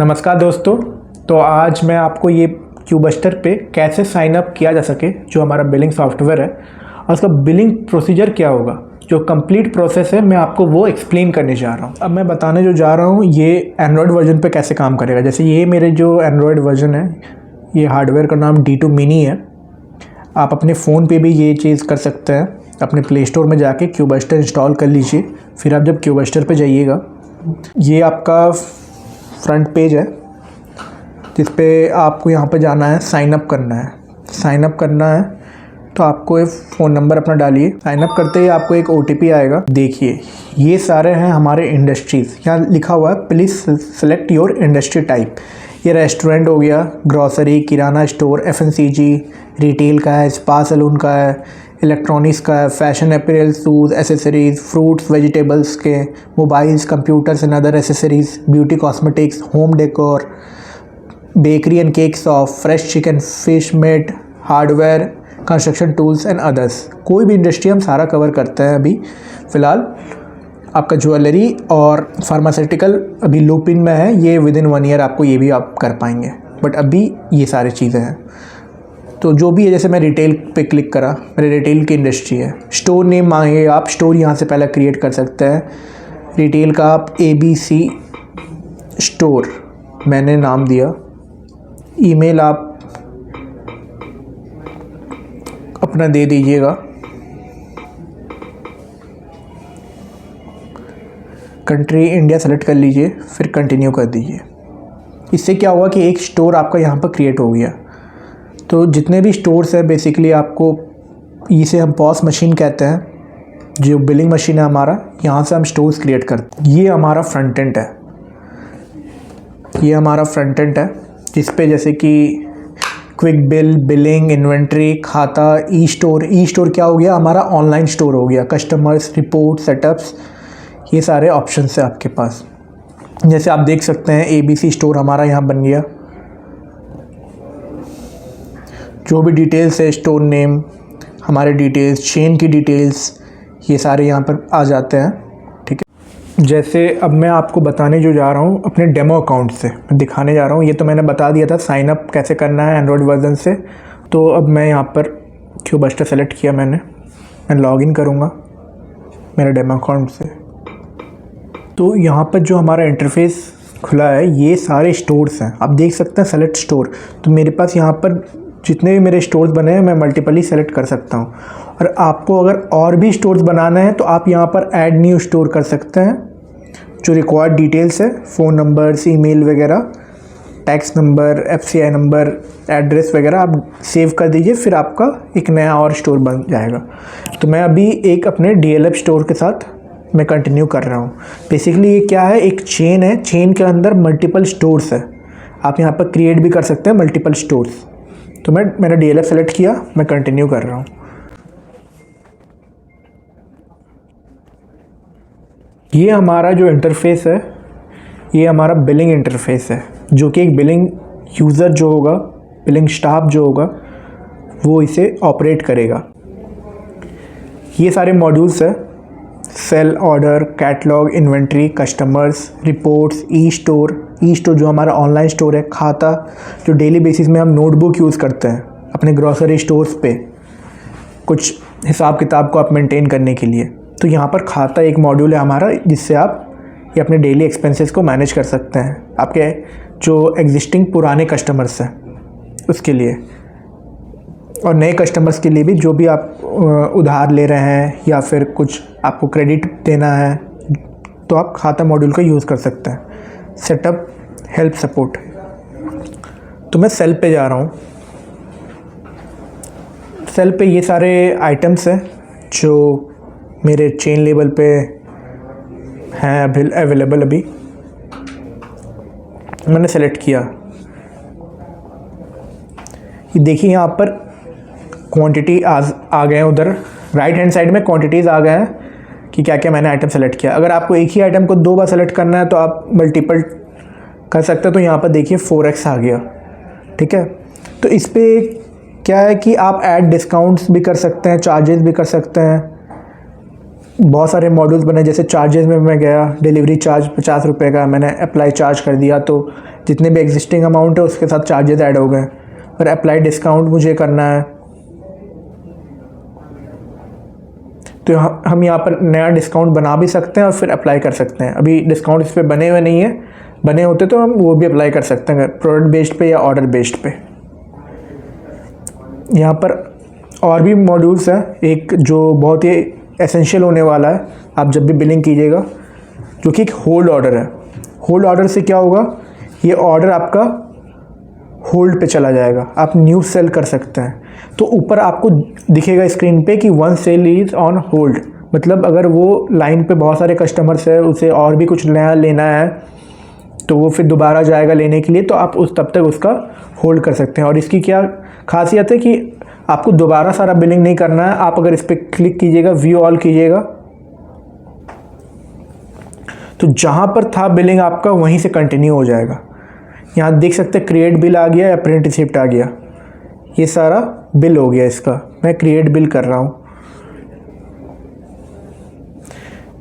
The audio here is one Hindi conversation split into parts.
नमस्कार दोस्तों। तो आज मैं आपको ये क्यूबस्टर पे कैसे साइन अप किया जा सके, जो हमारा बिलिंग सॉफ्टवेयर है, और उसका बिलिंग प्रोसीजर क्या होगा, जो कंप्लीट प्रोसेस है, मैं आपको वो एक्सप्लेन करने जा रहा हूँ। अब मैं बताने जो जा रहा हूँ ये एंड्रॉयड वर्जन पे कैसे काम करेगा। जैसे ये मेरे जो एंड्रॉयड वर्जन है, ये हार्डवेयर का नाम D2 मिनी है। आप अपने फ़ोन पे भी ये चीज़ कर सकते हैं। अपने प्ले स्टोर में जाके क्यूबस्टर इंस्टॉल कर लीजिए। फिर आप जब क्यूबस्टर पे जाइएगा, ये आपका फ्रंट पेज है जिस पे आपको यहाँ पे जाना है, साइन अप करना है। साइन अप करना है तो आपको एक फ़ोन नंबर अपना डालिए। साइन अप करते ही आपको एक OTP आएगा। देखिए ये सारे हैं हमारे इंडस्ट्रीज़। यहाँ लिखा हुआ है please select your industry type. ये रेस्टोरेंट हो गया, grocery, kirana store, FMCG, retail का है, स्पा सैलून का है, इलेक्ट्रॉनिक्स का है, fashion apparel, shoes, accessories, fruits, vegetables के, mobiles, computers and other accessories, beauty cosmetics, home decor, bakery and cake shop, fresh chicken, fish meat, hardware, construction tools and others. कोई भी इंडस्ट्री हम सारा कवर करते हैं अभी फ़िलहाल। आपका ज्वेलरी और फार्मास्यूटिकल अभी लूप इन में है, ये विद इन 1 ईयर आपको ये भी आप कर पाएंगे, बट अभी ये सारी चीज़ें हैं। तो जो भी है, जैसे मैं रिटेल पे क्लिक करा, मेरे रिटेल की इंडस्ट्री है। स्टोर नेम मांगे, आप स्टोर यहाँ से पहले क्रिएट कर सकते हैं। रिटेल का आप ABC स्टोर मैंने नाम दिया। ईमेल आप अपना दे दीजिएगा। कंट्री इंडिया सेलेक्ट कर लीजिए, फिर कंटिन्यू कर दीजिए। इससे क्या हुआ कि एक स्टोर आपका यहाँ पर क्रिएट हो गया। तो जितने भी स्टोर्स हैं बेसिकली आपको, इसे हम पॉस मशीन कहते हैं, जो बिलिंग मशीन है हमारा, यहाँ से हम स्टोर्स क्रिएट करते हैं। ये हमारा फ्रंट एंड है। ये हमारा फ्रंट एंड है जिस पे जैसे कि क्विक बिल, बिलिंग, इन्वेंट्री, खाता, ई स्टोर क्या हो गया, हमारा ऑनलाइन स्टोर हो गया। कस्टमर्स, रिपोर्ट, सेटअप्स, ये सारे ऑप्शंस है आपके पास। जैसे आप देख सकते हैं ABC स्टोर हमारा यहाँ बन गया। जो भी डिटेल्स है, स्टोर नेम, हमारे डिटेल्स, चेन की डिटेल्स, ये सारे यहाँ पर आ जाते हैं। ठीक है। जैसे अब मैं आपको बताने जो जा रहा हूँ अपने डेमो अकाउंट से मैं दिखाने जा रहा हूँ। ये तो मैंने बता दिया था साइन अप कैसे करना है एंड्रॉयड वर्जन से। तो अब मैं यहाँ पर क्यूबस्टर सेलेक्ट किया मैं लॉगिन करूँगा मेरे डेमो अकाउंट से। तो यहाँ पर जो हमारा इंटरफेस खुला है, ये सारे स्टोर्स हैं। आप देख सकते हैं सेलेक्ट स्टोर। तो मेरे पास यहाँ पर जितने भी मेरे स्टोर्स बने हैं मैं मल्टीपली सेलेक्ट कर सकता हूँ। और आपको अगर और भी स्टोर्स बनाना है तो आप यहाँ पर ऐड न्यू स्टोर कर सकते हैं। जो रिक्वायर्ड डिटेल्स है, फ़ोन नंबर्स, ईमेल वगैरह, tax number, FCI number, address वगैरह आप सेव कर दीजिए। फिर आपका एक नया और स्टोर बन जाएगा। तो मैं अभी एक अपने DLF स्टोर के साथ मैं कंटिन्यू कर रहा हूँ। बेसिकली ये क्या है, एक चेन है। चेन के अंदर मल्टीपल स्टोर्स है। आप यहाँ पर क्रिएट भी कर सकते हैं मल्टीपल स्टोर्स। तो मैंने DLF सेलेक्ट किया, मैं कंटिन्यू कर रहा हूँ। ये हमारा जो इंटरफेस है, ये हमारा बिलिंग इंटरफेस है, जो कि एक बिलिंग यूज़र जो होगा, बिलिंग स्टाफ जो होगा, वो इसे ऑपरेट करेगा। ये सारे मॉड्यूल्स है, sale, order, catalog, inventory, customers, reports, e store जो हमारा ऑनलाइन स्टोर है, खाता जो डेली बेसिस में हम नोटबुक यूज़ करते हैं अपने ग्रॉसरी स्टोर्स पे कुछ हिसाब किताब को आप मेंटेन करने के लिए। तो यहाँ पर खाता एक मॉड्यूल है हमारा, जिससे आप ये अपने डेली एक्सपेंसेस को मैनेज कर सकते हैं। आपके जो एग्जिस्टिंग पुराने कस्टमर्स हैं उसके लिए, और नए कस्टमर्स के लिए भी, जो भी आप उधार ले रहे हैं या फिर कुछ आपको क्रेडिट देना है, तो आप खाता मॉड्यूल का यूज़ कर सकते हैं। Setup, help, support. तो मैं सेल पे जा रहा हूँ। सेल पे ये सारे आइटम्स हैं जो मेरे चेन लेवल पे हैं अवेलेबल। अभी मैंने सेलेक्ट किया। ये देखिए यहाँ पर क्वांटिटी आ गए हैं। उधर राइट हैंड साइड में क्वांटिटीज़ आ गए हैं कि क्या क्या मैंने आइटम सेलेक्ट किया। अगर आपको एक ही आइटम को 2 बार सेलेक्ट करना है तो आप मल्टीपल कर सकते हैं। तो यहाँ पर देखिए 4x आ गया। ठीक है। तो इस पर क्या है कि आप ऐड डिस्काउंट्स भी कर सकते हैं, चार्जेस भी कर सकते हैं। बहुत सारे मॉड्यूल्स बने। जैसे चार्जेस में मैं गया, डिलीवरी चार्ज 50 रुपये का मैंने अप्लाई चार्ज कर दिया, तो जितने भी एग्जिस्टिंग अमाउंट है उसके साथ चार्जेस ऐड हो गए। और अप्लाई डिस्काउंट मुझे करना है, तो हम यहाँ पर नया डिस्काउंट बना भी सकते हैं और फिर अप्लाई कर सकते हैं। अभी डिस्काउंट इस पर बने हुए नहीं है, बने होते तो हम वो भी अप्लाई कर सकते हैं प्रोडक्ट बेस्ड पे या ऑर्डर बेस्ड पे। यहाँ पर और भी मॉड्यूल्स हैं, एक जो बहुत ही एसेंशियल होने वाला है आप जब भी बिलिंग कीजिएगा, जो कि एक होल्ड ऑर्डर है। होल्ड ऑर्डर से क्या होगा, ये ऑर्डर आपका होल्ड पे चला जाएगा, आप न्यू सेल कर सकते हैं। तो ऊपर आपको दिखेगा स्क्रीन पे कि 1 सेल इज़ ऑन होल्ड, मतलब अगर वो लाइन पे बहुत सारे कस्टमर्स है, उसे और भी कुछ नया लेना है तो वो फिर दोबारा जाएगा लेने के लिए, तो आप उस तब तक उसका होल्ड कर सकते हैं। और इसकी क्या खासियत है कि आपको दोबारा सारा बिलिंग नहीं करना है। आप अगर इस पर क्लिक कीजिएगा, व्यू ऑल कीजिएगा, तो जहाँ पर था बिलिंग आपका वहीं से कंटिन्यू हो जाएगा। यहाँ देख सकते हैं क्रिएट बिल आ गया या प्रिंट रिसिप्ट आ गया, ये सारा बिल हो गया इसका। मैं क्रिएट बिल कर रहा हूँ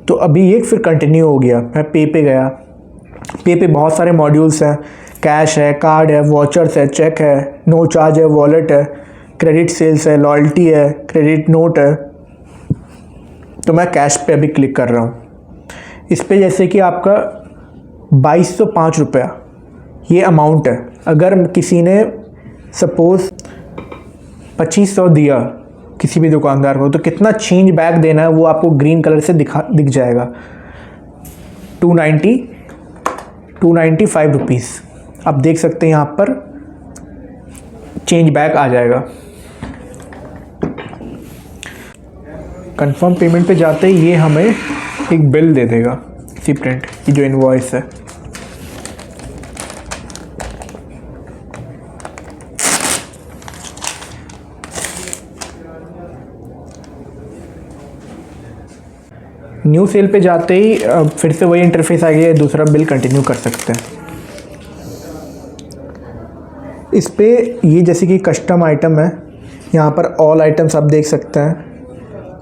तो अभी ये फिर कंटिन्यू हो गया। मैं पे पे गया, पे पे बहुत सारे मॉड्यूल्स हैं, कैश है, कार्ड है, वॉचर्स है, चेक है, नो चार्ज है, वॉलेट है, क्रेडिट सेल्स है, लॉयल्टी है, क्रेडिट नोट है। तो मैं कैश पे अभी क्लिक कर रहा हूँ। इस पे जैसे कि आपका 2205 रुपया ये अमाउंट है। अगर किसी ने सपोज़ 2500 दिया किसी भी दुकानदार को, तो कितना चेंज बैक देना है वो आपको ग्रीन कलर से दिख जाएगा, 295 रुपीज़। आप देख सकते हैं यहाँ पर चेंज बैक आ जाएगा। कंफर्म पेमेंट पे जाते ही ये हमें एक बिल दे देगा इसी प्रिंट की, जो इनवॉइस है। न्यू सेल पे जाते ही फिर से वही इंटरफेस आ गया, दूसरा बिल कंटिन्यू कर सकते हैं। इस पे ये जैसे कि कस्टम आइटम है, यहाँ पर ऑल आइटम्स आप देख सकते हैं,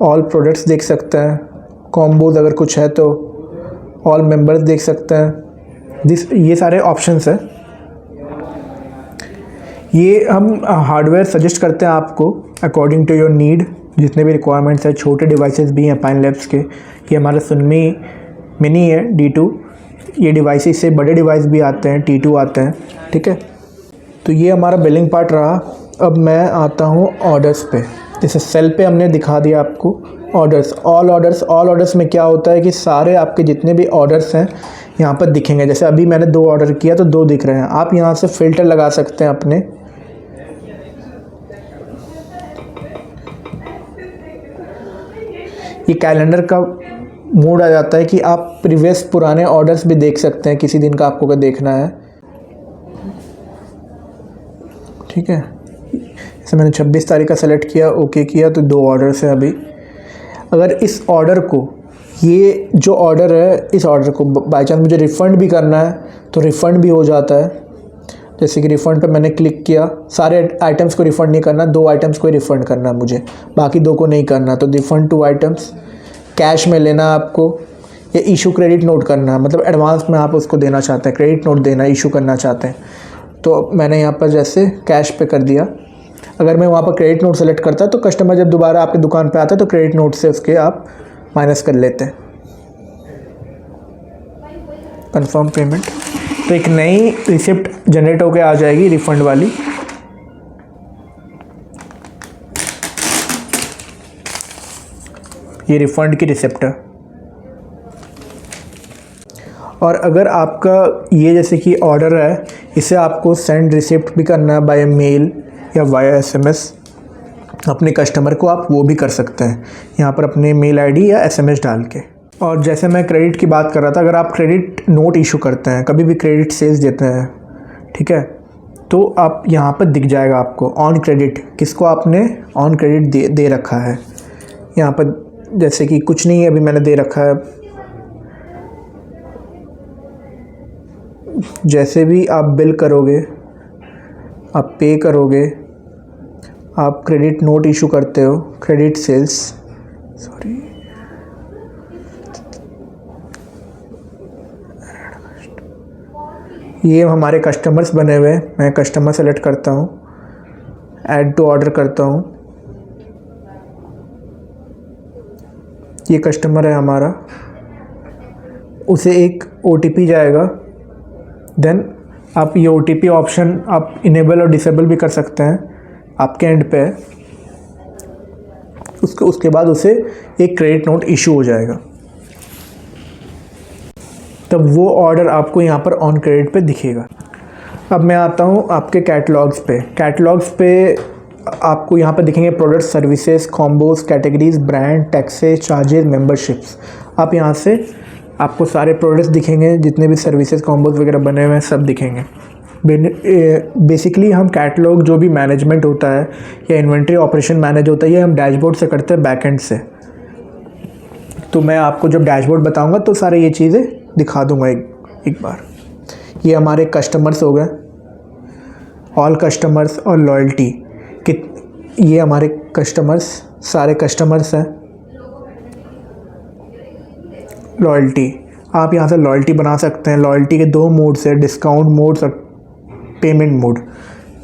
ऑल प्रोडक्ट्स देख सकते हैं, कॉम्बोज अगर कुछ है तो ऑल मेंबर्स देख सकते हैं। ये सारे ऑप्शंस हैं। ये हम हार्डवेयर सजेस्ट करते हैं आपको अकॉर्डिंग टू योर नीड, जितने भी रिक्वायरमेंट्स है। छोटे डिवाइसेस भी हैं पाइन लैब्स के, ये हमारा सुनमी मिनी है D2, ये डिवाइसेस से बड़े डिवाइस भी आते हैं, T2 आते हैं, ठीक है। तो ये हमारा बिलिंग पार्ट रहा। अब मैं आता हूँ ऑर्डर्स पे। जैसे सेल पे हमने दिखा दिया आपको ऑर्डर्स, ऑल ऑर्डर्स में क्या होता है कि सारे आपके जितने भी ऑर्डर्स हैं यहाँ पर दिखेंगे। जैसे अभी मैंने 2 ऑर्डर किया तो 2 दिख रहे हैं। आप यहाँ से फ़िल्टर लगा सकते हैं अपने, ये कैलेंडर का मोड आ जाता है कि आप प्रीवियस पुराने ऑर्डर्स भी देख सकते हैं, किसी दिन का आपको अगर देखना है, ठीक है। जैसे मैंने 26 तारीख का सेलेक्ट किया, ओके किया, तो 2 ऑर्डर्स हैं अभी। अगर इस ऑर्डर को, ये जो ऑर्डर है, इस ऑर्डर को बाई चांस मुझे रिफ़ंड भी करना है तो रिफ़ंड भी हो जाता है। जैसे कि रिफ़ंड पे मैंने क्लिक किया, सारे आइटम्स को रिफ़ंड नहीं करना, 2 आइटम्स को ही रिफ़ंड करना है मुझे, बाकी 2 को नहीं करना। तो रिफ़ंड 2 आइटम्स, कैश में लेना आपको, या इशू क्रेडिट नोट करना है, मतलब एडवांस में आप उसको देना चाहते हैं, क्रेडिट नोट देना, इशू करना चाहते हैं। तो मैंने यहाँ पर जैसे कैश पे कर दिया। अगर मैं वहाँ पर क्रेडिट नोट सेलेक्ट करता तो कस्टमर जब दोबारा आपकी दुकान पे आता है तो क्रेडिट नोट से उसके आप माइनस कर लेते हैं। कंफर्म पेमेंट, तो एक नई रिसिप्ट जनरेट होकर आ जाएगी रिफ़ंड वाली। ये रिफ़ंड की रिसिप्ट है। और अगर आपका ये जैसे कि ऑर्डर है, इसे आपको सेंड रिसिप्ट भी करना है बाय मेल या वाया SMS अपने कस्टमर को, आप वो भी कर सकते हैं यहाँ पर अपने मेल आईडी या SMS डाल के। और जैसे मैं क्रेडिट की बात कर रहा था, अगर आप क्रेडिट नोट इशू करते हैं, कभी भी क्रेडिट सेल्स देते हैं, ठीक है, तो आप यहाँ पर दिख जाएगा आपको ऑन क्रेडिट, किसको आपने ऑन क्रेडिट दे रखा है। यहाँ पर जैसे कि कुछ नहीं है, अभी मैंने दे रखा है। जैसे भी आप बिल करोगे, आप पे करोगे, आप क्रेडिट नोट इशू करते हो, क्रेडिट सेल्स, सॉरी, ये हमारे कस्टमर्स बने हुए हैं। मैं कस्टमर सेलेक्ट करता हूँ, ऐड टू ऑर्डर करता हूँ। ये कस्टमर है हमारा, उसे एक OTP जाएगा। देन आप ये OTP ऑप्शन आप इनेबल और डिसेबल भी कर सकते हैं, आपके एंड पे है। उसके बाद उसे एक क्रेडिट नोट इशू हो जाएगा, तब वो ऑर्डर आपको यहाँ पर ऑन क्रेडिट पे दिखेगा। अब मैं आता हूँ आपके कैटलॉग्स पे। कैटलॉग्स पे आपको यहाँ पर दिखेंगे product, services, combos, categories, brand, taxes, charges, memberships. आप यहाँ से आपको सारे प्रोडक्ट्स दिखेंगे, जितने भी सर्विसेज कॉम्बोज वगैरह बने हुए हैं सब दिखेंगे। बेसिकली हम कैटलॉग जो भी मैनेजमेंट होता है या इन्वेंट्री ऑपरेशन मैनेज होता है, ये हम डैशबोर्ड से करते हैं, बैकएंड से। तो मैं आपको जब डैशबोर्ड बताऊंगा तो सारे ये चीज़ें दिखा दूंगा एक बार। ये हमारे कस्टमर्स हो गए, ऑल कस्टमर्स और लॉयल्टी कि ये हमारे कस्टमर्स, सारे कस्टमर्स हैं। लॉयल्टी, आप यहाँ से लॉयल्टी बना सकते हैं। लॉयल्टी के 2 मोड्स है, डिस्काउंट मोड्स और पेमेंट मोड।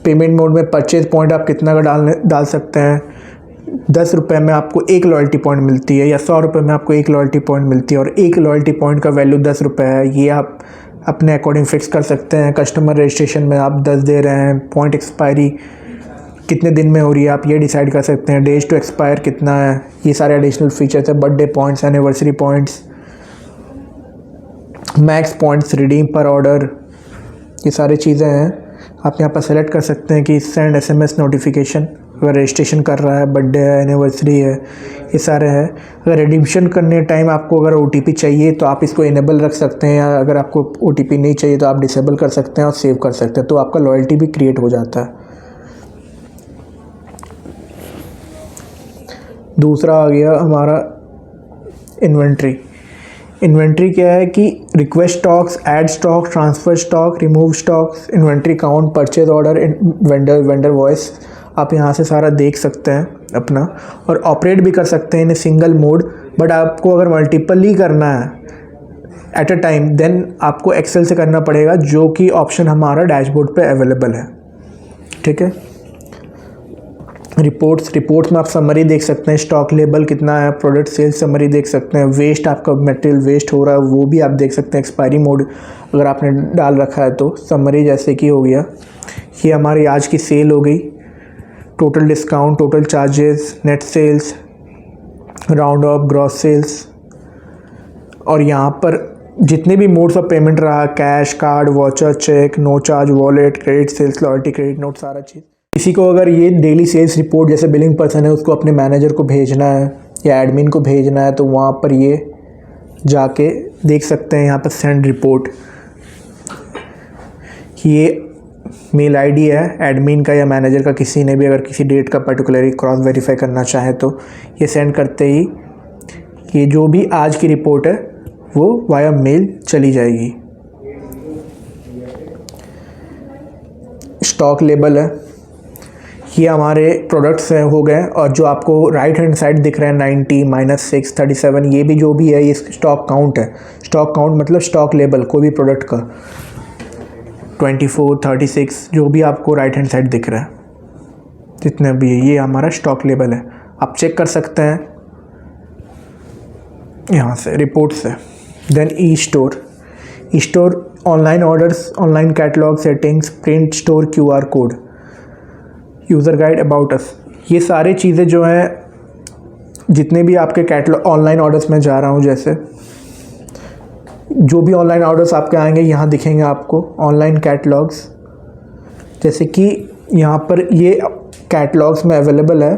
पेमेंट मोड में परचेज पॉइंट आप कितना का डाल सकते हैं। 10 रुपये में आपको 1 लॉयल्टी पॉइंट मिलती है, या 100 रुपये में आपको 1 लॉयल्टी पॉइंट मिलती है, और 1 लॉयल्टी पॉइंट का वैल्यू 10 रुपये है। ये आप अपने अकॉर्डिंग फिक्स कर सकते हैं। कस्टमर रजिस्ट्रेशन में आप 10 दे रहे हैं, पॉइंट एक्सपायरी कितने दिन में हो रही है आप ये डिसाइड कर सकते हैं। डेज टू एक्सपायर कितना है, ये सारे एडिशनल फीचर्स है। Birthday points, anniversary points, max points redeem पर ऑर्डर, ये सारी चीज़ें हैं। आप यहाँ पर सेलेक्ट कर सकते हैं कि सेंड SMS नोटिफिकेशन, अगर रजिस्ट्रेशन कर रहा है, बर्थडे है, एनिवर्सरी है, ये सारे हैं। अगर रिडीम्पशन करने टाइम आपको अगर OTP चाहिए तो आप इसको इनेबल रख सकते हैं, या अगर आपको OTP नहीं चाहिए तो आप डिसेबल कर सकते हैं और सेव कर सकते हैं, तो आपका लॉयल्टी भी क्रिएट हो जाता है। दूसरा आ गया हमारा इन्वेंट्री। इन्वेंट्री क्या है कि request stocks, add stock, transfer stock, remove stocks, inventory count, purchase order, vendor voice. आप यहाँ से सारा देख सकते हैं अपना, और ऑपरेट भी कर सकते हैं इन सिंगल मोड। बट आपको अगर मल्टीपली करना है एट अ टाइम, देन आपको एक्सेल से करना पड़ेगा, जो कि ऑप्शन हमारा डैशबोर्ड पे अवेलेबल है। ठीक है। रिपोर्ट्स में आप समरी देख सकते हैं, स्टॉक लेवल कितना है, प्रोडक्ट सेल्स समरी देख सकते हैं, वेस्ट, आपका मटेरियल वेस्ट हो रहा है वो भी आप देख सकते हैं। एक्सपायरी मोड अगर आपने डाल रखा है तो समरी जैसे कि हो गया। ये हमारी आज की सेल हो गई, total discount, total charges, net sales, round off, gross sales. और यहाँ पर जितने भी मोड्स ऑफ पेमेंट रहा, cash, card, voucher, cheque, no charge, wallet, credit sales, loyalty, credit note, सारा चीज़। किसी को अगर ये डेली सेल्स रिपोर्ट, जैसे बिलिंग पर्सन है, उसको अपने मैनेजर को भेजना है या एडमिन को भेजना है, तो वहाँ पर ये जाके देख सकते हैं। यहाँ पर सेंड रिपोर्ट, ये मेल आईडी है एडमिन का या मैनेजर का, किसी ने भी अगर किसी डेट का पर्टिकुलरली क्रॉस वेरीफाई करना चाहे तो ये सेंड करते ही ये जो भी आज की रिपोर्ट है वो वाया मेल चली जाएगी। स्टॉक लेबल है, ये हमारे प्रोडक्ट्स हैं हो गए, और जो आपको राइट हैंड साइड दिख रहे हैं 90, -6, 37, ये भी जो भी है ये स्टॉक काउंट है। स्टॉक काउंट मतलब स्टॉक लेबल कोई भी प्रोडक्ट का। 24, 36 जो भी आपको राइट हैंड साइड दिख रहा है, जितने भी है, ये हमारा स्टॉक लेबल है। आप चेक कर सकते हैं यहाँ से रिपोर्ट से। Then e store online orders, online catalog settings, print store, QR code, user guide, about us. ये सारी चीज़ें जो हैं, जितने भी आपके कैटलॉग ऑनलाइन ऑर्डर्स में जा रहा हूँ, जैसे जो भी ऑनलाइन ऑर्डर्स आपके आएंगे यहाँ दिखेंगे आपको ऑनलाइन कैटलॉग्स। जैसे कि यहाँ पर ये कैटलॉग्स में अवेलेबल है,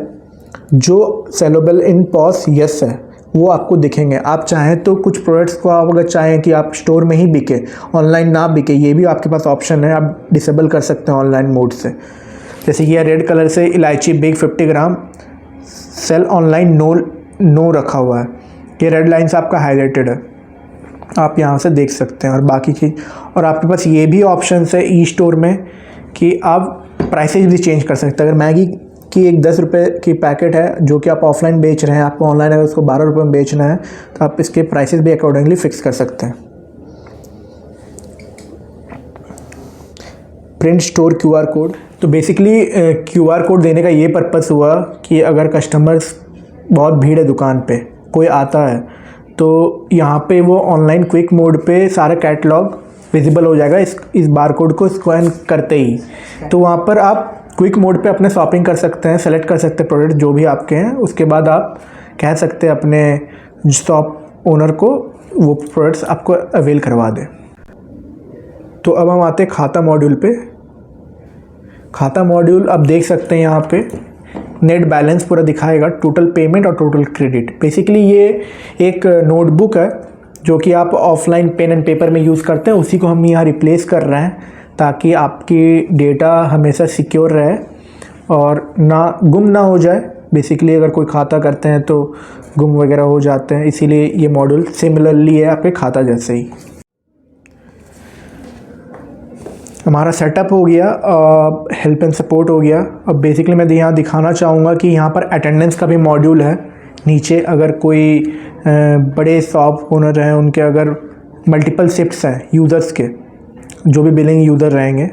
जो सेलेबल इन पॉस यस है वो आपको दिखेंगे। आप चाहें तो कुछ प्रोडक्ट्स को आप अगर चाहें कि आप स्टोर में ही बिके, ऑनलाइन ना बिके, ये भी आपके पास ऑप्शन है, आप डिसेबल कर सकते हैं ऑनलाइन मोड से। जैसे ये रेड कलर से इलायची बिग 50 ग्राम सेल ऑनलाइन नो रखा हुआ है, ये रेड लाइन से आपका हाईलाइटेड है, आप यहाँ से देख सकते हैं। और बाकी चीज़, और आपके पास ये भी ऑप्शन है ई स्टोर में कि आप प्राइसेज भी चेंज कर सकते हैं। अगर मैगी की एक 10 रुपये की पैकेट है जो कि आप ऑफलाइन बेच रहे हैं, आपको ऑनलाइन अगर उसको 12 रुपये में बेचना है तो आप इसके प्राइसेस भी अकॉर्डिंगली फिक्स कर सकते हैं। Print store QR code. तो बेसिकली क्यूआर कोड देने का ये पर्पस हुआ कि अगर कस्टमर्स बहुत भीड़ है दुकान पे, कोई आता है तो यहाँ पे वो ऑनलाइन क्विक मोड पे सारा कैटलॉग विजिबल हो जाएगा इस बार कोड को स्कैन करते ही। तो वहाँ पर आप क्विक मोड पे अपने शॉपिंग कर सकते हैं, सेलेक्ट कर सकते हैं प्रोडक्ट जो भी आपके हैं। उसके बाद आप कह सकते हैं अपने शॉप ओनर को वो प्रोडक्ट्स आपको अवेल करवा दे। तो अब हम आते हैं खाता मॉड्यूल पे। खाता मॉड्यूल आप देख सकते हैं यहाँ पे नेट बैलेंस पूरा दिखाएगा, टोटल पेमेंट और टोटल क्रेडिट। बेसिकली ये एक नोटबुक है जो कि आप ऑफलाइन पेन एंड पेपर में यूज़ करते हैं, उसी को हम यहाँ रिप्लेस कर रहे हैं ताकि आपकी डेटा हमेशा सिक्योर रहे और गुम ना हो जाए। बेसिकली अगर कोई खाता करते हैं तो गुम वगैरह हो जाते हैं, इसीलिए ये मॉड्यूल सिमिलरली है आपके खाता जैसे ही। हमारा सेटअप हो गया, हेल्प एंड सपोर्ट हो गया। अब बेसिकली मैं यहाँ दिखाना चाहूँगा कि यहाँ पर अटेंडेंस का भी मॉड्यूल है। नीचे अगर कोई बड़े शॉप ओनर हैं, उनके अगर मल्टीपल शिफ्ट्स हैं यूज़र्स के, जो भी बिलिंग यूज़र रहेंगे,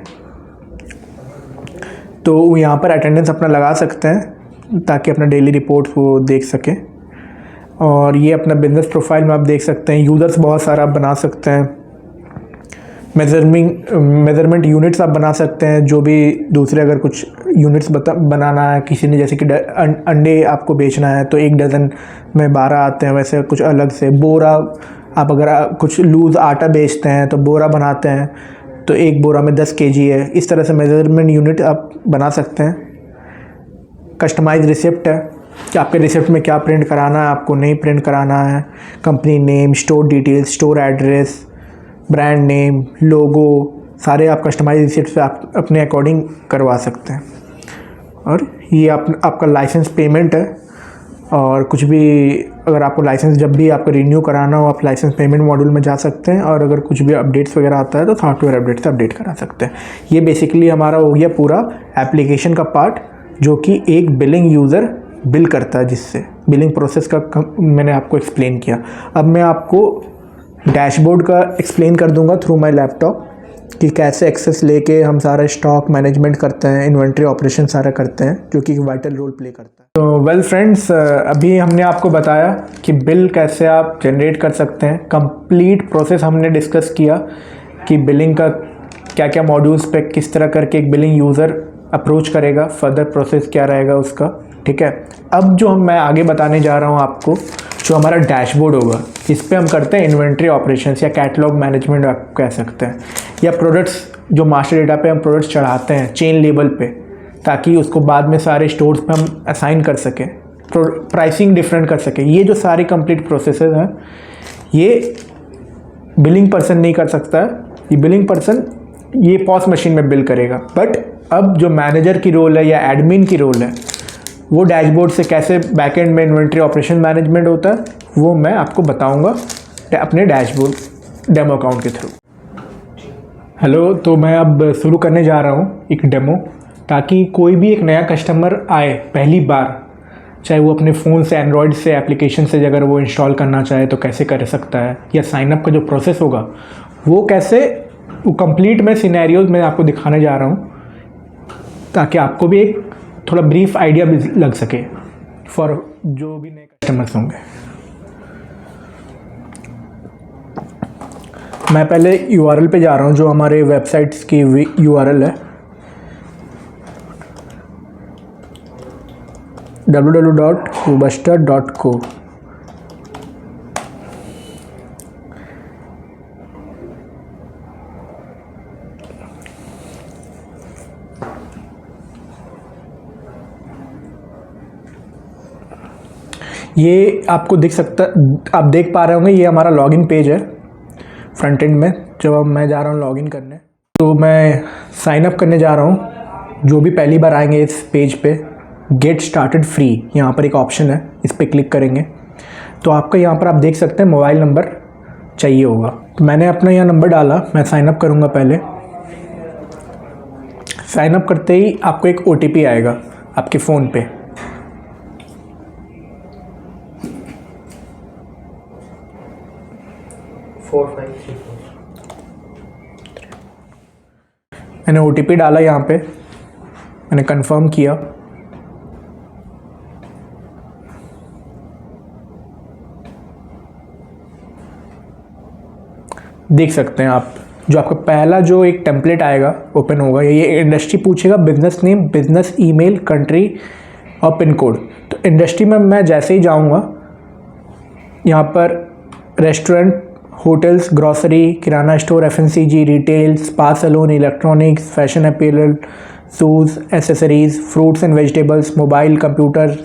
तो वो यहाँ पर अटेंडेंस अपना लगा सकते हैं ताकि अपना डेली रिपोर्ट वो देख सकें। और ये अपना बिजनेस प्रोफाइल में आप देख सकते हैं, यूज़र्स बहुत सारा आप बना सकते हैं। मेज़रमेंट यूनिट्स आप बना सकते हैं, जो भी दूसरे अगर कुछ यूनिट्स बनाना है किसी ने, जैसे कि अंडे आपको बेचना है तो 1 डज़न में 12 आते हैं, वैसे कुछ अलग से। बोरा आप अगर कुछ लूज़ आटा बेचते हैं तो बोरा बनाते हैं तो 1 बोरा में 10 केजी है। इस तरह से मेज़रमेंट यूनिट आप बना सकते हैं। कस्टमाइज रिसिप्ट है कि आपके रिसिप्ट में क्या प्रिंट कराना है, आपको नहीं प्रिंट कराना है। Company name, store details, store address, brand name, logo, सारे आप कस्टमाइज रिसिप्ट पे आप अपने अकॉर्डिंग करवा सकते हैं। और ये आपका लाइसेंस पेमेंट है, और कुछ भी अगर आपको लाइसेंस जब भी आपको रिन्यू कराना हो आप लाइसेंस पेमेंट मॉड्यूल में जा सकते हैं, और अगर कुछ भी अपडेट्स वगैरह आता है तो सॉफ्टवेयर अपडेट से अपडेट करा सकते हैं। ये बेसिकली हमारा हो गया पूरा एप्लीकेशन का पार्ट, जो कि एक बिलिंग यूज़र बिल करता है, जिससे बिलिंग प्रोसेस का मैंने आपको एक्सप्लेन किया। अब मैं आपको डैशबोर्ड का एक्सप्लेन कर दूंगा थ्रू माय लैपटॉप कि कैसे एक्सेस लेके हम सारा स्टॉक मैनेजमेंट करते हैं, इन्वेंट्री ऑपरेशन सारा करते हैं, जो कि वाइटल रोल प्ले करता है। तो वेल फ्रेंड्स, अभी हमने आपको बताया कि बिल कैसे आप जनरेट कर सकते हैं। कंप्लीट प्रोसेस हमने डिस्कस किया कि बिलिंग का क्या क्या मॉड्यूल्स पे किस तरह करके एक बिलिंग यूज़र अप्रोच करेगा, फर्दर प्रोसेस क्या रहेगा उसका। ठीक है, अब जो मैं आगे बताने जा रहा हूँ आपको, जो हमारा डैशबोर्ड होगा, इस पे हम करते हैं इन्वेंट्री ऑपरेशंस या कैटलॉग मैनेजमेंट आप कह सकते हैं, या प्रोडक्ट्स जो मास्टर डेटा पे हम प्रोडक्ट्स चढ़ाते हैं चेन लेवल पे, ताकि उसको बाद में सारे स्टोर्स पे हम असाइन कर सकें, प्राइसिंग डिफरेंट कर सकें। ये जो सारी कंप्लीट प्रोसेसेस हैं ये बिलिंग पर्सन नहीं कर सकता है। ये बिलिंग पर्सन ये पॉस मशीन में बिल करेगा। बट अब जो मैनेजर की रोल है या एडमिन की रोल है, वो डैशबोर्ड से कैसे बैकएंड में इन्वेंट्री ऑपरेशन मैनेजमेंट होता है वो मैं आपको बताऊंगा अपने डैशबोर्ड डेमो अकाउंट के थ्रू। हेलो, तो मैं अब शुरू करने जा रहा हूँ एक डेमो, ताकि कोई भी एक नया कस्टमर आए पहली बार, चाहे वो अपने फ़ोन से, एंड्रॉयड से, एप्लीकेशन से अगर वो इंस्टॉल करना चाहे तो कैसे कर सकता है, या साइनअप का जो प्रोसेस होगा वो कैसे, वो कंप्लीट मैं सिनेरियोज में आपको दिखाने जा रहा हूँ, ताकि आपको भी एक थोड़ा ब्रीफ आइडिया भी लग सके फॉर जो भी नए कस्टमर्स होंगे। मैं पहले URL पे जा रहा हूँ, जो हमारे वेबसाइट्स की URL है www.qbuster.co। ये आपको दिख सकता, आप देख पा रहे होंगे, ये हमारा लॉगिन पेज है फ्रंट एंड में। जब अब मैं जा रहा हूँ लॉगिन करने, तो मैं साइन अप करने जा रहा हूँ। जो भी पहली बार आएंगे इस पेज पे, गेट स्टार्टेड फ्री, यहाँ पर एक ऑप्शन है, इस पर क्लिक करेंगे तो आपका यहाँ पर आप देख सकते हैं मोबाइल नंबर चाहिए होगा। तो मैंने अपना यहाँ नंबर डाला, मैं साइन अप करूँगा। पहले साइन अप करते ही आपको एक OTP आएगा आपके फ़ोन पे। मैंने OTP डाला यहाँ पे, मैंने कंफर्म किया। देख सकते हैं आप, जो आपका पहला जो एक टेम्पलेट आएगा ओपन होगा, ये इंडस्ट्री पूछेगा, business name, business email, country और पिन कोड। तो इंडस्ट्री में मैं जैसे ही जाऊंगा, यहाँ पर restaurant, hotels, grocery, kirana store, FMCG, retail, spa salon, electronics, fashion apparel, shoes, accessories, fruits and vegetables, mobile, computer,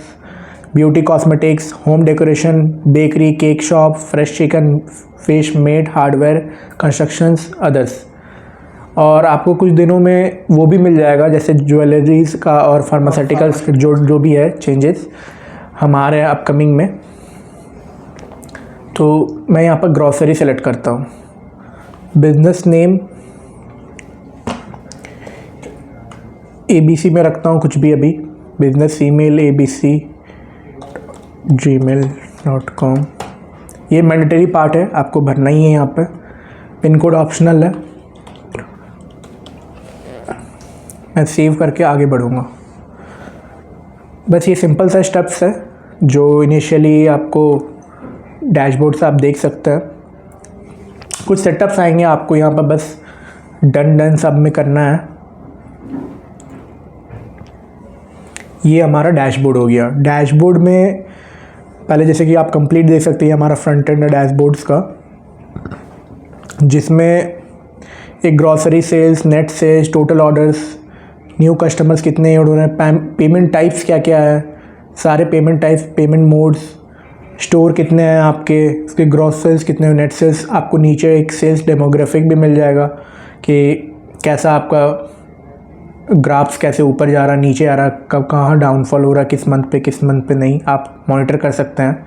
beauty cosmetics, home decoration, bakery, cake shop, fresh chicken, fish, meat, hardware, constructions, others. और आपको कुछ दिनों में वो भी मिल जाएगा जैसे ज्वेलरीज़ का और फार्मास्यूटिकल्स, जो भी है चेंजेस हमारे अपकमिंग में। तो मैं यहाँ पर ग्रॉसरी सेलेक्ट करता हूँ। बिजनेस नेम ABC में रखता हूँ कुछ भी अभी। बिजनेस ईमेल abc@gmail.com, ये मैंडेटरी पार्ट है, आपको भरना ही है यहाँ पे। पिन कोड ऑप्शनल है। मैं सेव करके आगे बढ़ूँगा। बस ये सिंपल सा स्टेप्स है जो इनिशियली आपको डैशबोर्ड से आप देख सकते हैं। कुछ सेटअप्स आएंगे आपको यहाँ पर, बस डन सब में करना है। ये हमारा डैशबोर्ड हो गया। डैशबोर्ड में पहले जैसे कि आप कंप्लीट देख सकते हैं, हमारा फ्रंट एंड डैशबोर्ड्स का, जिसमें एक grocery sales, net sales, total orders, new customers कितने ऐड हो रहे हैं, पेमेंट टाइप्स क्या क्या है, सारे payment types, payment modes, store कितने हैं आपके, उसके ग्रॉस सेल्स कितने हैं, नेट सेल्स। आपको नीचे एक सेल्स डेमोग्राफिक भी मिल जाएगा कि कैसा आपका ग्राफ्स कैसे ऊपर जा रहा, नीचे आ रहा, कब कहाँ डाउनफॉल हो रहा, किस मंथ पे नहीं, आप मॉनिटर कर सकते हैं।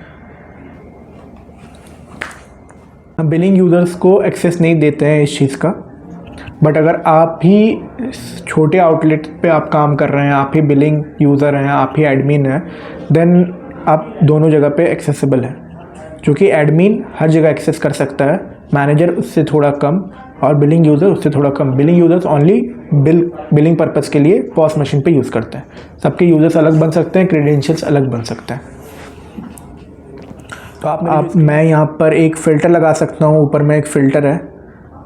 हम बिलिंग यूज़र्स को एक्सेस नहीं देते हैं इस चीज़ का, बट अगर आप ही छोटे आउटलेट पे आप काम कर रहे हैं, आप ही बिलिंग यूज़र हैं, आप ही एडमिन हैं, देन आप दोनों जगह पे एक्सेसिबल है। क्योंकि एडमिन हर जगह एक्सेस कर सकता है, मैनेजर उससे थोड़ा कम और बिलिंग यूज़र उससे थोड़ा कम। Billing users only billing purpose के लिए पॉस मशीन पे यूज़ करते हैं। सबके यूज़र्स अलग बन सकते हैं, क्रेडेंशियल्स अलग बन सकते हैं। तो मैं यहाँ पर एक फ़िल्टर लगा सकता हूँ। ऊपर में एक फ़िल्टर है,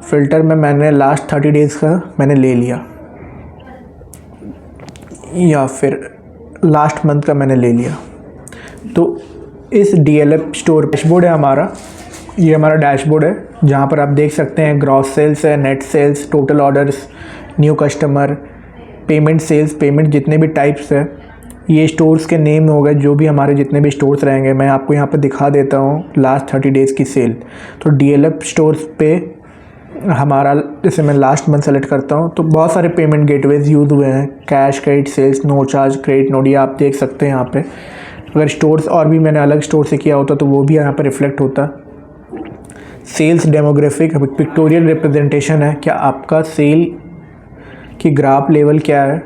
फ़िल्टर में मैंने लास्ट 30 डेज़ का मैंने ले लिया, या फिर लास्ट मंथ का मैंने ले लिया। तो इस DLF स्टोर डैशबोर्ड है हमारा, ये हमारा डैशबोर्ड है जहाँ पर आप देख सकते हैं ग्रॉस सेल्स है, net sales, total orders, new customer, payment sales, payment जितने भी टाइप्स है, ये स्टोर्स के नेम हो गए, जो भी हमारे जितने भी स्टोर्स रहेंगे। मैं आपको यहाँ पर दिखा देता हूँ लास्ट 30 डेज़ की सेल। तो DLF स्टोर्स पे हमारा, जैसे मैं लास्ट मंथ सेलेक्ट करता हूँ तो बहुत सारे पेमेंट गेटवेज यूज़ हुए हैं, cash, credit, sales, no charge, credit note, ये आप देख सकते हैं यहाँ पे। अगर स्टोर्स और भी मैंने अलग स्टोर से किया होता तो वो भी यहाँ पर रिफ्लेक्ट होता। सेल्स डेमोग्राफिक पिक्टोरियल रिप्रेजेंटेशन है, क्या आपका सेल की ग्राफ लेवल क्या है,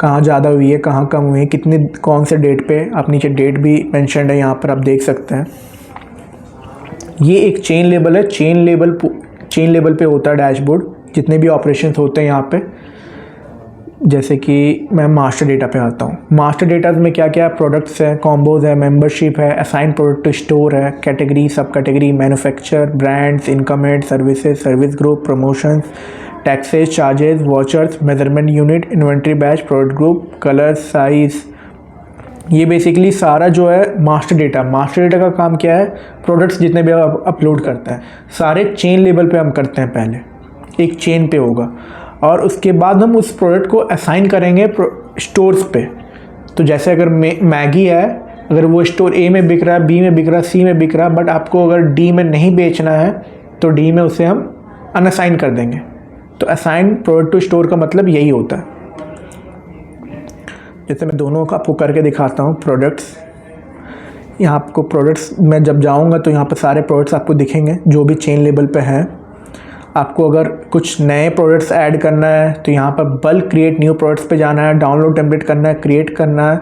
कहाँ ज़्यादा हुई है, कहाँ कम हुई है, कितने कौन से डेट पे। आप नीचे डेट भी मेंशन्ड है यहाँ पर, आप देख सकते हैं। ये एक चेन लेबल है, चेन लेबल पे होता है डैशबोर्ड, जितने भी ऑपरेशंस होते हैं यहाँ पे। जैसे कि मैं मास्टर डेटा पे आता हूँ। मास्टर डेटा में क्या क्या प्रोडक्ट्स हैं, कॉम्बोज है, मेंबरशिप है, असाइन प्रोडक्ट टू स्टोर है, कैटेगरी, सब category, manufacture, brands, income add, services, service group, promotions, taxes, charges, vouchers, measurement unit, inventory batch, product group, colour, size. ये बेसिकली सारा जो है मास्टर डेटा का काम क्या है, प्रोडक्ट्स जितने भी आप अपलोड करते हैं सारे चेन लेवल पे हम करते हैं। पहले एक चेन पे होगा और उसके बाद हम उस प्रोडक्ट को असाइन करेंगे स्टोर्स पे। तो जैसे अगर मैगी है, अगर वो स्टोर A में बिक रहा है, B में बिक रहा है, C में बिक रहा है, बट आपको अगर D में नहीं बेचना है तो D में उसे हम अनअसाइन कर देंगे। तो असाइन प्रोडक्ट टू स्टोर का मतलब यही होता है। जैसे मैं दोनों का आपको करके दिखाता हूँ। प्रोडक्ट्स, यहाँ आपको प्रोडक्ट्स में जब जाऊँगा तो यहाँ पर सारे प्रोडक्ट्स आपको दिखेंगे जो भी चेन लेवल पे हैं। आपको अगर कुछ नए प्रोडक्ट्स ऐड करना है तो यहाँ पर बल्क क्रिएट न्यू प्रोडक्ट्स पे जाना है, डाउनलोड टेम्पलेट करना है, क्रिएट करना है,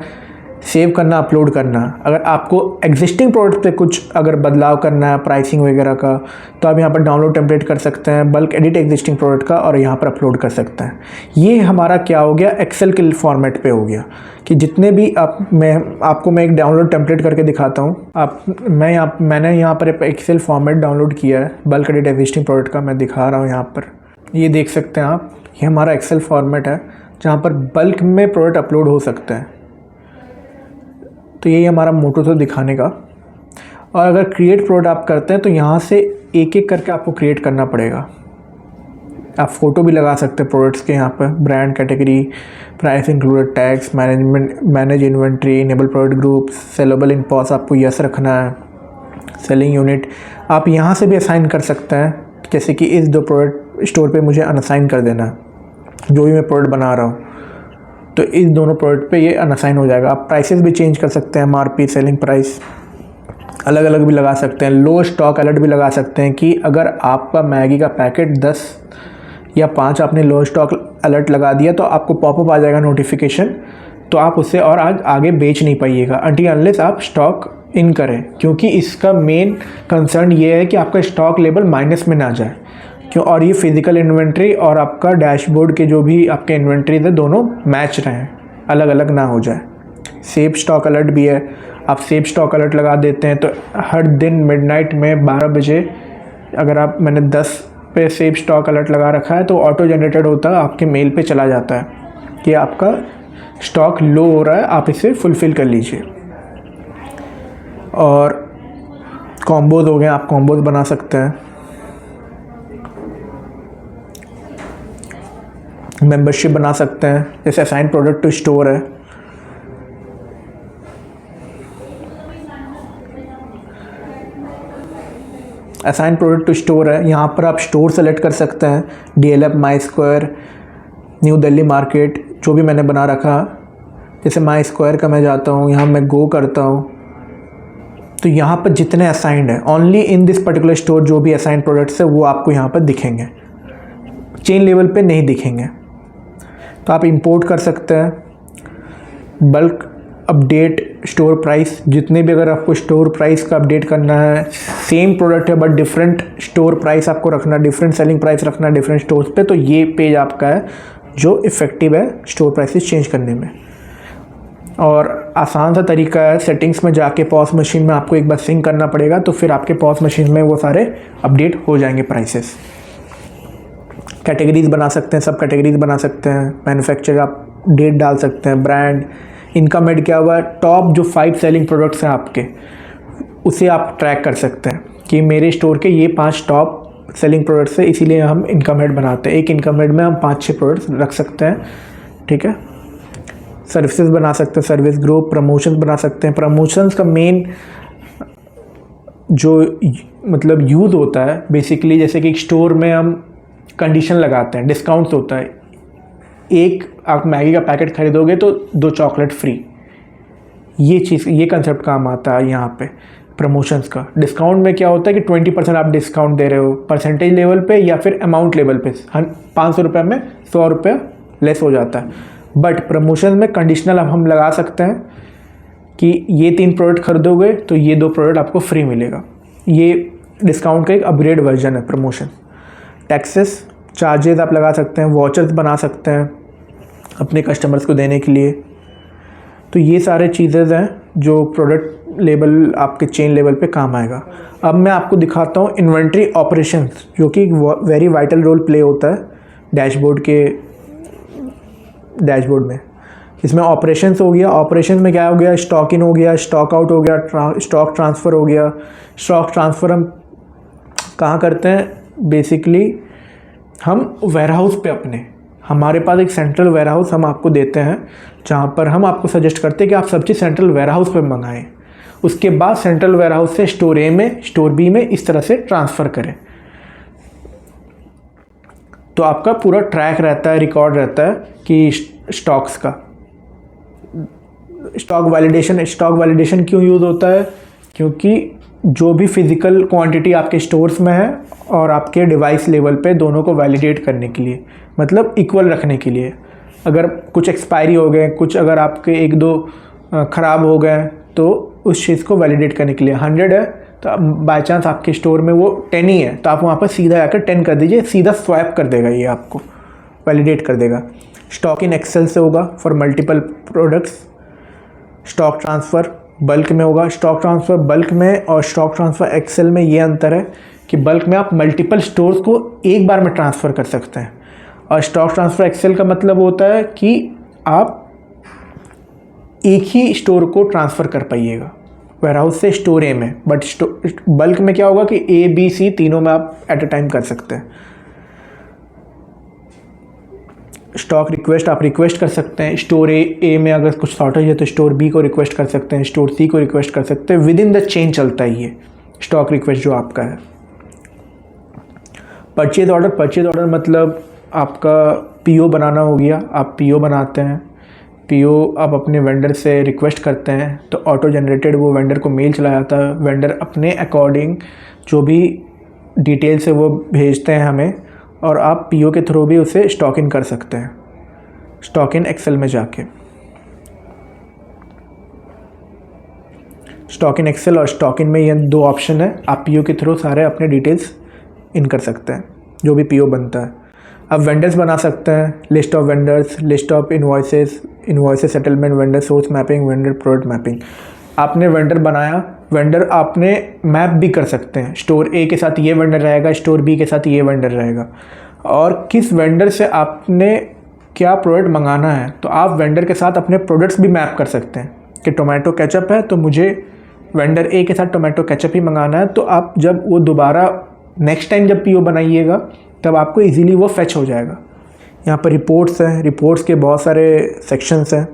सेव करना, अपलोड करना। अगर आपको एग्जिस्टिंग प्रोडक्ट पे कुछ अगर बदलाव करना है प्राइसिंग वगैरह का, तो आप यहाँ पर डाउनलोड टेम्पलेट कर सकते हैं, बल्क एडिट एग्जिस्टिंग प्रोडक्ट का, और यहाँ पर अपलोड कर सकते हैं। ये हमारा क्या हो गया, एक्सेल के फॉर्मेट पे हो गया कि जितने भी आपको मैं एक डाउनलोड टेम्पलेट करके दिखाता हूँ। मैंने यहाँ पर एक एक्सेल फॉर्मेट डाउनलोड किया है बल्क एडिट एग्जिस्टिंग प्रोडक्ट का, मैं दिखा रहा हूँ यहाँ पर। ये देख सकते हैं आप, ये हमारा एक्सेल फॉर्मेट है जहाँ पर बल्क में प्रोडक्ट अपलोड हो सकते हैं। तो यही हमारा मोटो था दिखाने का। और अगर क्रिएट प्रोडक्ट आप करते हैं तो यहाँ से एक एक करके आपको क्रिएट करना पड़ेगा। आप फ़ोटो भी लगा सकते हैं प्रोडक्ट्स के, यहाँ पर brand, category, price included, tax, manage inventory, enable product group, sellable in POS आपको यस रखना है, सेलिंग यूनिट आप यहाँ से भी असाइन कर सकते हैं। जैसे कि इस 2 प्रोडक्ट स्टोर पे मुझे अनअसाइन कर देना है, जो भी मैं प्रोडक्ट बना रहा हूँ, तो इस दोनों प्रोडक्ट पे ये अनअसाइन हो जाएगा। आप प्राइसेस भी चेंज कर सकते हैं, एमआरपी, सेलिंग प्राइस अलग अलग भी लगा सकते हैं। लो स्टॉक अलर्ट भी लगा सकते हैं कि अगर आपका मैगी का पैकेट 10 या 5 आपने लो स्टॉक अलर्ट लगा दिया तो आपको पॉपअप आ जाएगा नोटिफिकेशन, तो आप उससे और आज आगे बेच नहीं पाइएगा अनटिल अनलेस आप स्टॉक इन करें। क्योंकि इसका मेन कंसर्न ये है कि आपका स्टॉक लेवल माइनस में ना जाए, क्यों, और ये फिज़िकल इन्वेंट्री और आपका डैशबोर्ड के जो भी आपके इन्वेंट्री है दोनों मैच रहें, अलग अलग ना हो जाए। सेव स्टॉक अलर्ट भी है, आप सेव स्टॉक अलर्ट लगा देते हैं तो हर दिन मिडनाइट में 12 बजे अगर मैंने 10 पे सेव स्टॉक अलर्ट लगा रखा है तो ऑटो जनरेटेड होता है, आपके मेल पे चला जाता है कि आपका स्टॉक लो हो रहा है, आप इसे फुलफ़िल कर लीजिए। और कॉम्बोज हो गए, आप कॉम्बोज बना सकते हैं। मेंबरशिप बना सकते हैं, जैसे असाइन प्रोडक्ट टू स्टोर है, असाइन प्रोडक्ट टू स्टोर है। यहाँ पर आप स्टोर सेलेक्ट कर सकते हैं, DLF, माई स्क्वायर, न्यू दिल्ली मार्केट, जो भी मैंने बना रखा। जैसे माई स्क्वायर का मैं जाता हूँ, यहाँ मैं गो करता हूँ, तो यहाँ पर जितने असाइंड है only in this particular store, जो भी असाइन प्रोडक्ट्स है वो आपको यहाँ पर दिखेंगे, चेन लेवल पे नहीं दिखेंगे। तो आप इंपोर्ट कर सकते हैं। बल्क अपडेट स्टोर प्राइस, जितने भी अगर आपको स्टोर प्राइस का अपडेट करना है, सेम प्रोडक्ट है बट डिफरेंट स्टोर प्राइस आपको रखना, डिफरेंट सेलिंग प्राइस रखना डिफरेंट स्टोर्स पे, तो ये पेज आपका है जो इफ़ेक्टिव है स्टोर प्राइसेस चेंज करने में। और आसान सा तरीका है, सेटिंग्स में जाके पॉस मशीन में आपको एक बार सिंक करना पड़ेगा, तो फिर आपके पॉस मशीन में वो सारे अपडेट हो जाएंगे प्राइसेस। कैटेगरीज बना सकते हैं, सब कैटेगरीज बना सकते हैं, मैन्युफैक्चरर आप डेट डाल सकते हैं, ब्रांड, इनकम हेड क्या हुआ, टॉप जो 5 सेलिंग प्रोडक्ट्स हैं आपके, उसे आप ट्रैक कर सकते हैं कि मेरे स्टोर के ये 5 टॉप सेलिंग प्रोडक्ट्स हैं, इसीलिए हम इनकम हेड बनाते हैं। एक इनकम हेड में हम 5-6 प्रोडक्ट्स रख सकते हैं, ठीक है। सर्विसेज बना सकते हैं, सर्विस ग्रुप, प्रमोशंस बना सकते हैं। प्रमोशंस का मेन जो मतलब यूज़ होता है बेसिकली, जैसे कि एक स्टोर में हम कंडीशन लगाते हैं, डिस्काउंट्स होता है, एक आप मैगी का पैकेट खरीदोगे तो 2 चॉकलेट फ्री, ये चीज़, ये कंसेप्ट काम आता है यहाँ पे प्रमोशंस का। डिस्काउंट में क्या होता है कि 20% आप डिस्काउंट दे रहे हो परसेंटेज लेवल पे या फिर अमाउंट लेवल पे, 500 रुपये में 100 रुपये लेस हो जाता है। बट प्रमोशन में कंडीशनल अब हम लगा सकते हैं कि ये 3 प्रोडक्ट खरीदोगे तो ये 2 प्रोडक्ट आपको फ्री मिलेगा। ये डिस्काउंट का एक अपग्रेड वर्जन है प्रमोशन। टैक्सेस, चार्जेस आप लगा सकते हैं, वॉचर्स बना सकते हैं अपने कस्टमर्स को देने के लिए। तो ये सारे चीज़ें हैं जो प्रोडक्ट लेवल आपके चेन लेवल पे काम आएगा। अब मैं आपको दिखाता हूँ इन्वेंट्री ऑपरेशंस, जो कि वेरी वाइटल रोल प्ले होता है डैशबोर्ड में। इसमें ऑपरेशंस हो गया, ऑपरेशन में क्या हो गया, स्टॉक इन हो गया, स्टॉक आउट हो गया, स्टॉक ट्रांसफ़र हो गया। स्टॉक ट्रांसफ़र हम कहाँ करते हैं, बेसिकली हम वेयरहाउस पे हमारे पास एक सेंट्रल वेयरहाउस हम आपको देते हैं, जहाँ पर हम आपको सजेस्ट करते हैं कि आप सब चीज़ सेंट्रल वेयरहाउस पे मंगाएं। उसके बाद सेंट्रल वेयरहाउस से स्टोर ए में, स्टोर बी में इस तरह से ट्रांसफ़र करें। तो आपका पूरा ट्रैक रहता है, रिकॉर्ड रहता है कि स्टॉक्स का। स्टॉक वैलिडेशन क्यों यूज़ होता है, क्योंकि जो भी फिज़िकल क्वांटिटी आपके स्टोर्स में है और आपके डिवाइस लेवल पे दोनों को वैलिडेट करने के लिए, मतलब इक्वल रखने के लिए। अगर कुछ एक्सपायरी हो गए, कुछ अगर आपके 1-2 ख़राब हो गए तो उस चीज़ को वैलिडेट करने के लिए 100 है तो अब बाई चांस आपके स्टोर में वो 10 ही है तो आप वहाँ पर सीधा जाकर 10 कर दीजिए, सीधा स्वैप कर देगा, ये आपको वैलिडेट कर देगा। स्टॉक इन एक्सेल से होगा for multiple products. Stock transfer bulk में होगा। स्टॉक ट्रांसफ़र बल्क में और स्टॉक ट्रांसफ़र एक्सेल में ये अंतर है कि बल्क में आप मल्टीपल स्टोर्स को एक बार में ट्रांसफ़र कर सकते हैं और स्टॉक ट्रांसफ़र एक्सेल का मतलब होता है कि आप एक ही स्टोर को ट्रांसफ़र कर पाइएगा वेयरहाउस से स्टोर ए में, बट बल्क में क्या होगा कि ए बी सी तीनों में आप एट अ टाइम कर सकते हैं। स्टॉक रिक्वेस्ट आप रिक्वेस्ट कर सकते हैं, स्टोर ए में अगर कुछ शॉर्टेज है तो स्टोर बी को रिक्वेस्ट कर सकते हैं, स्टोर सी को रिक्वेस्ट कर सकते हैं। विद इन द चेन चलता है ये स्टॉक रिक्वेस्ट जो आपका है। परचेज ऑर्डर मतलब आपका पीओ बनाना हो गया। आप पीओ बनाते हैं, पीओ आप अपने वेंडर से रिक्वेस्ट करते हैं तो ऑटो जनरेटेड वो वेंडर को मेल चला जाता है। वेंडर अपने अकॉर्डिंग जो भी डिटेल्स है वो भेजते हैं हमें और आप पीओ के थ्रू भी उसे स्टॉक इन कर सकते हैं, स्टॉक इन एक्सेल में जाके। स्टॉक इन एक्सेल और स्टॉक इन में ये दो ऑप्शन है, आप पीओ के थ्रू सारे अपने डिटेल्स इन कर सकते हैं जो भी पीओ बनता है। अब वेंडर्स बना सकते हैं, list of vendors, list of invoices, invoices settlement, vendor source mapping, vendor product mapping. आपने वेंडर बनाया, वेंडर आपने मैप भी कर सकते हैं, स्टोर ए के साथ ये वेंडर रहेगा, स्टोर बी के साथ ये वेंडर रहेगा, और किस वेंडर से आपने क्या प्रोडक्ट मंगाना है तो आप वेंडर के साथ अपने प्रोडक्ट्स भी मैप कर सकते हैं कि टोमेटो केचप है तो मुझे वेंडर ए के साथ टोमेटो केचप ही मंगाना है। तो आप जब वो दोबारा नेक्स्ट टाइम जब पीओ बनाइएगा तब आपको इजीली वो फेच हो जाएगा। यहाँ पर रिपोर्ट्स हैं, रिपोर्ट्स के बहुत सारे सेक्शंस हैं,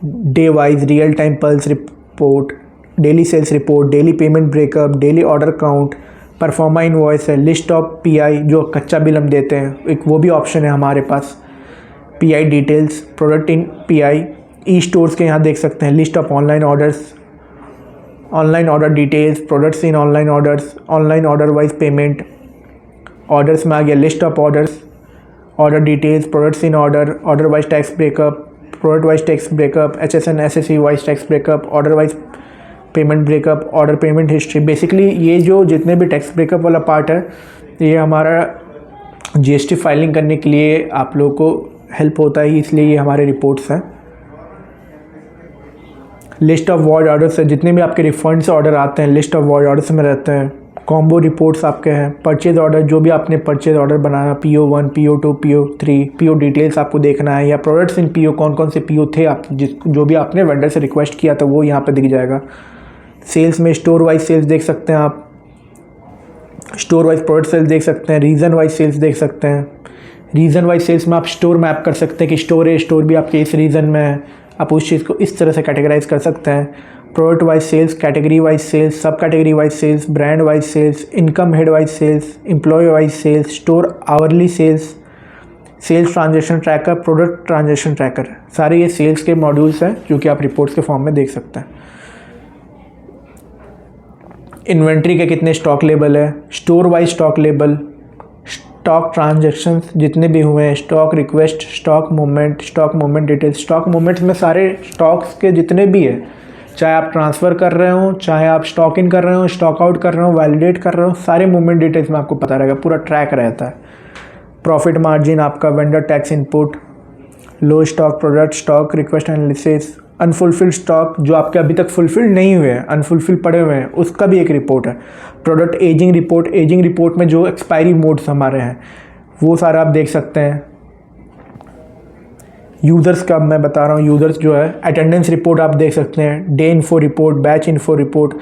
day wise, real time pulse report, daily sales report, daily payment breakup, daily order count, proforma invoice है, लिस्ट ऑफ पीआई जो कच्चा बिल हम देते हैं एक वो भी ऑप्शन है हमारे पास, PI details, product in PI, e stores के यहाँ देख सकते हैं, list of online orders, online order details, products in online orders, online order wise payment, orders में आ गया list of orders, order details, products in order, order wise tax breakup, product wise tax breakup, HSN SSE wise tax breakup, order wise payment breakup, order payment history. Basically ये जो जितने भी टैक्स ब्रेकअप वाला पार्ट है ये हमारा GST फाइलिंग करने के लिए आप लोगों को हेल्प होता है, इसलिए ये हमारे रिपोर्ट्स हैं। लिस्ट ऑफ वॉइड ऑर्डर्स है, जितने भी आपके रिफंड से ऑर्डर आते हैं लिस्ट ऑफ वॉइड ऑर्डर्स में रहते हैं। कॉम्बो रिपोर्ट्स आपके हैं, परचेज ऑर्डर जो भी आपने परचेज ऑर्डर बनाया, PO1, PO2, PO3, PO details आपको देखना है, या प्रोडक्ट्स इन PO कौन कौन से PO थे आप जो भी आपने वेंडर से रिक्वेस्ट किया था वो यहाँ पे दिख जाएगा। सेल्स में स्टोर वाइज सेल्स देख सकते हैं आप, स्टोर वाइज प्रोडक्ट सेल्स देख सकते हैं, रीजन वाइज सेल्स देख सकते हैं। रीजन वाइज सेल्स में आप स्टोर मैप कर सकते हैं कि स्टोर है, स्टोर भी आपके इस रीजन में है, आप उस चीज़ को इस तरह से कैटेगराइज कर सकते हैं। Product wise sales, category wise sales, sub category wise sales, brand wise sales, income head wise sales, employee wise sales, store hourly sales, sales transaction tracker, product transaction tracker, सारे ये सेल्स के मॉड्यूल्स हैं जो कि आप रिपोर्ट्स के फॉर्म में देख सकते हैं। इन्वेंट्री के कितने स्टॉक लेवल है, store wise stock level, stock transactions जितने भी हुए हैं, stock request, stock movement details. Stock movements में सारे स्टॉक्स के जितने भी है, चाहे आप ट्रांसफ़र कर रहे हो, चाहे आप स्टॉक इन कर रहे हो, स्टॉक आउट कर रहे हो, वैलिडेट कर रहे हो, सारे मूवमेंट डिटेल्स में आपको पता रहेगा, पूरा ट्रैक रहता है। प्रॉफिट मार्जिन आपका, vendor tax input, low stock product, stock request analysis, unfulfilled stock जो आपके अभी तक फुलफिल्ड नहीं हुए हैं, अनफुलफिल्ड पड़े हुए हैं, उसका भी एक रिपोर्ट है। प्रोडक्ट एजिंग रिपोर्ट में जो एक्सपायरी मोड्स हमारे हैं वो सारा आप देख सकते हैं। यूज़र्स का मैं बता रहा हूँ, यूज़र्स जो है अटेंडेंस रिपोर्ट आप देख सकते हैं, day info report, batch info report.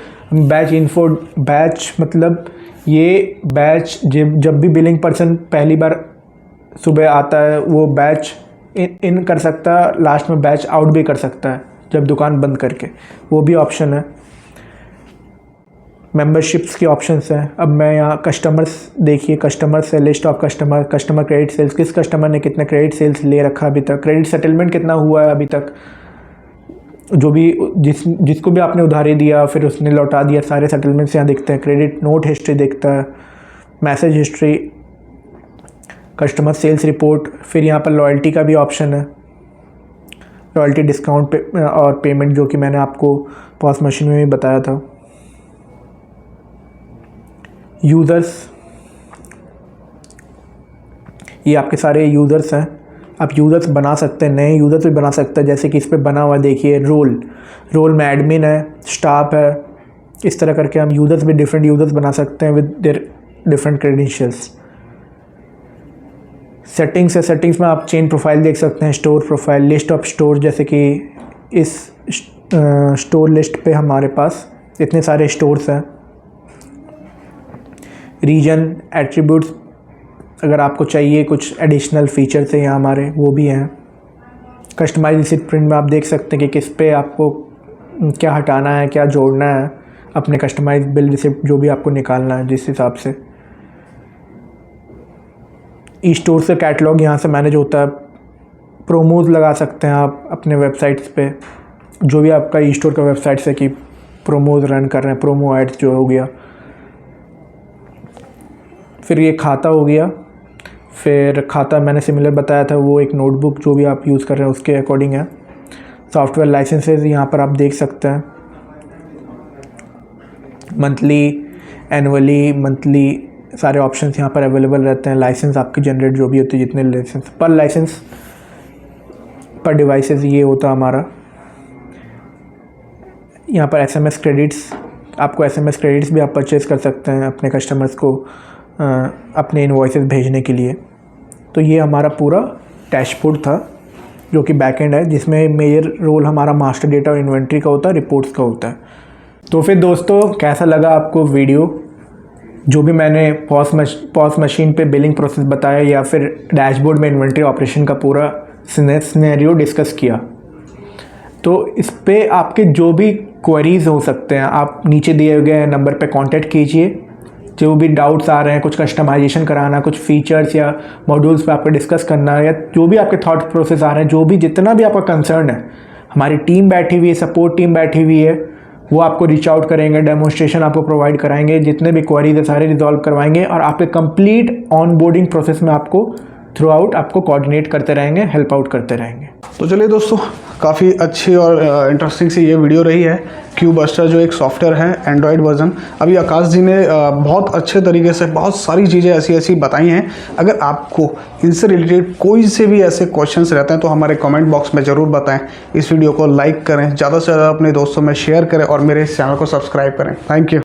Batch मतलब ये बैच जब भी बिलिंग पर्सन पहली बार सुबह आता है वो बैच इन कर सकता है, लास्ट में बैच आउट भी कर सकता है जब दुकान बंद करके, वो भी ऑप्शन है। मेंबरशिप्स के ऑप्शंस हैं। अब मैं यहाँ कस्टमर्स देखिए, कस्टमर्स है, list of customer credit sales, किस कस्टमर ने कितना क्रेडिट सेल्स ले रखा अभी तक, क्रेडिट सेटलमेंट कितना हुआ है अभी तक, जो भी जिसको भी आपने उधारी दिया फिर उसने लौटा दिया, सारे सेटलमेंट्स यहाँ दिखते हैं। क्रेडिट नोट हिस्ट्री दिखता है, message history, customer sales report, फिर यहाँ पर लॉयल्टी का भी ऑप्शन है, रॉयल्टी डिस्काउंट पे और पेमेंट, जो कि मैंने आपको पॉस मशीन में भी बताया था। यूज़र्स, ये आपके सारे यूज़र्स हैं। आप यूज़र्स बना सकते हैं, नए यूज़र्स भी बना सकते हैं, जैसे कि इस पे बना हुआ देखिए रोल में एडमिन है, स्टाफ है, इस तरह करके हम यूज़र्स भी डिफरेंट यूज़र्स बना सकते हैं with their different credentials. Settings है, सेटिंग्स में आप चेन प्रोफाइल देख सकते हैं, store profile, list of store, जैसे कि इस स्टोर लिस्ट पे हमारे पास इतने सारे स्टोर्स हैं। रीजन, एट्रीब्यूट्स, अगर आपको चाहिए कुछ एडिशनल फीचर्स हैं यहाँ हमारे, वो भी हैं। कस्टमाइज रिसिप्ट प्रिंट में आप देख सकते हैं कि किस पे आपको क्या हटाना है, क्या जोड़ना है, अपने कस्टमाइज बिल रिसिप्ट जो भी आपको निकालना है जिस हिसाब से। ई स्टोर से कैटलॉग यहाँ से मैनेज होता है। प्रोमोज लगा सकते हैं आप अपने वेबसाइट्स पे, जो भी आपका ई स्टोर का वेबसाइट से कि प्रोमोज रन कर रहे हैं, प्रोमो एड्स जो हो गया। फिर ये खाता हो गया। फिर खाता मैंने सिमिलर बताया था, वो एक नोटबुक जो भी आप यूज़ कर रहे हैं उसके अकॉर्डिंग है। सॉफ्टवेयर लाइसेंसेस यहाँ पर आप देख सकते हैं, मंथली, एनुअली, मंथली, सारे ऑप्शंस यहाँ पर अवेलेबल रहते हैं। लाइसेंस आपके जनरेट जो भी होते हैं, जितने लाइसेंस पर डिवाइसेस ये होता हमारा। यहाँ पर SMS क्रेडिट्स, आपको SMS क्रेडिट्स भी आप परचेज़ कर सकते हैं अपने कस्टमर्स को अपने इनवॉइसेस भेजने के लिए। तो ये हमारा पूरा डैशबोर्ड था जो कि बैकएंड है, जिसमें मेजर रोल हमारा मास्टर डेटा और इन्वेंट्री का होता है, रिपोर्ट्स का होता है। तो फिर दोस्तों, कैसा लगा आपको वीडियो, जो भी मैंने पॉस मशीन पे बिलिंग प्रोसेस बताया या फिर डैशबोर्ड में इन्वेंट्री ऑपरेशन का पूरा सिनेरियो डिस्कस किया। तो इस पे आपके जो भी क्वेरीज़ हो सकते हैं, आप नीचे दिए गए नंबर पे कांटेक्ट कीजिए। जो भी डाउट्स आ रहे हैं, कुछ कस्टमाइजेशन कराना, कुछ फीचर्स या मॉड्यूल्स पे आपको डिस्कस करना है, या जो भी आपके थॉट प्रोसेस आ रहे हैं, जो भी जितना भी आपका कंसर्न है, हमारी टीम बैठी हुई है, सपोर्ट टीम बैठी हुई है, वो आपको रीच आउट करेंगे, डेमोन्स्ट्रेशन आपको प्रोवाइड कराएंगे, जितने भी क्वेरीज है सारे रिजॉल्व करवाएंगे और आपके कंप्लीट ऑनबोर्डिंग प्रोसेस में आपको थ्रू आउट आपको कोऑर्डिनेट करते रहेंगे, हेल्प आउट करते रहेंगे। तो चलिए दोस्तों, काफ़ी अच्छी और इंटरेस्टिंग सी ये वीडियो रही है। क्यूबस्टर जो एक सॉफ्टवेयर है एंड्रॉयड वर्जन, अभी आकाश जी ने बहुत अच्छे तरीके से बहुत सारी चीज़ें ऐसी बताई हैं। अगर आपको इनसे रिलेटेड कोई से भी ऐसे क्वेश्चंस रहते हैं तो हमारे कमेंट बॉक्स में ज़रूर बताएं। इस वीडियो को लाइक करें, ज़्यादा से ज़्यादा अपने दोस्तों में शेयर करें और मेरे इस चैनल को सब्सक्राइब करें। Thank you.